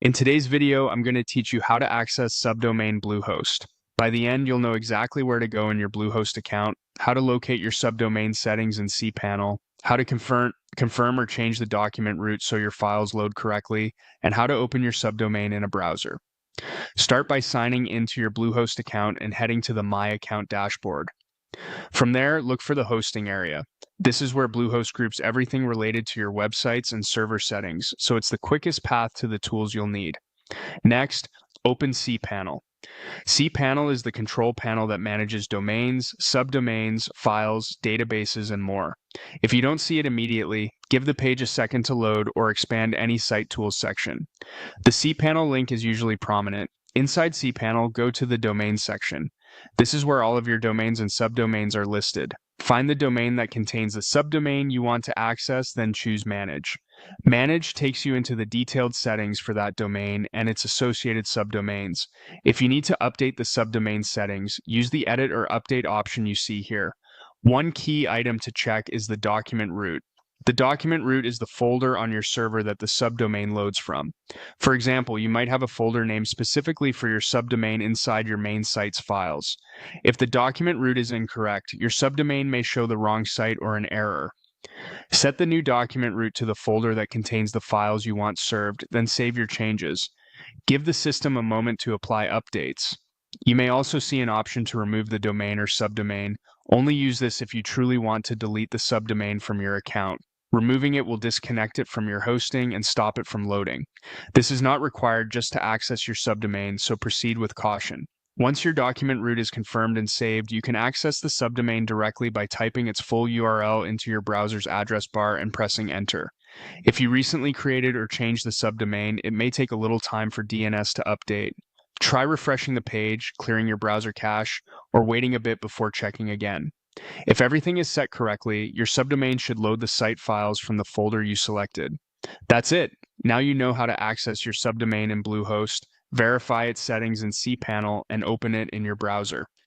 In today's video, I'm going to teach you how to access Subdomain Bluehost. By the end, you'll know exactly where to go in your Bluehost account, how to locate your subdomain settings in cPanel, how to confirm or change the document root so your files load correctly, and how to open your subdomain in a browser. Start by signing into your Bluehost account and heading to the My Account dashboard. From there, look for the hosting area. This is where Bluehost groups everything related to your websites and server settings, so it's the quickest path to the tools you'll need. Next, open cPanel. cPanel is the control panel that manages domains, subdomains, files, databases, and more. If you don't see it immediately, give the page a second to load or expand any Site Tools section. The cPanel link is usually prominent. Inside cPanel, go to the Domains section. This is where all of your domains and subdomains are listed. Find the domain that contains the subdomain you want to access, then choose Manage. Manage takes you into the detailed settings for that domain and its associated subdomains. If you need to update the subdomain settings, use the Edit or Update option you see here. One key item to check is the document root. The document root is the folder on your server that the subdomain loads from. For example, you might have a folder named specifically for your subdomain inside your main site's files. If the document root is incorrect, your subdomain may show the wrong site or an error. Set the new document root to the folder that contains the files you want served, then save your changes. Give the system a moment to apply updates. You may also see an option to remove the domain or subdomain. Only use this if you truly want to delete the subdomain from your account. Removing it will disconnect it from your hosting and stop it from loading. This is not required just to access your subdomain, so proceed with caution. Once your document root is confirmed and saved, you can access the subdomain directly by typing its full URL into your browser's address bar and pressing enter. If you recently created or changed the subdomain, it may take a little time for DNS to update. Try refreshing the page, clearing your browser cache, or waiting a bit before checking again. If everything is set correctly, your subdomain should load the site files from the folder you selected. That's it. Now you know how to access your subdomain in Bluehost, verify its settings in cPanel, and open it in your browser.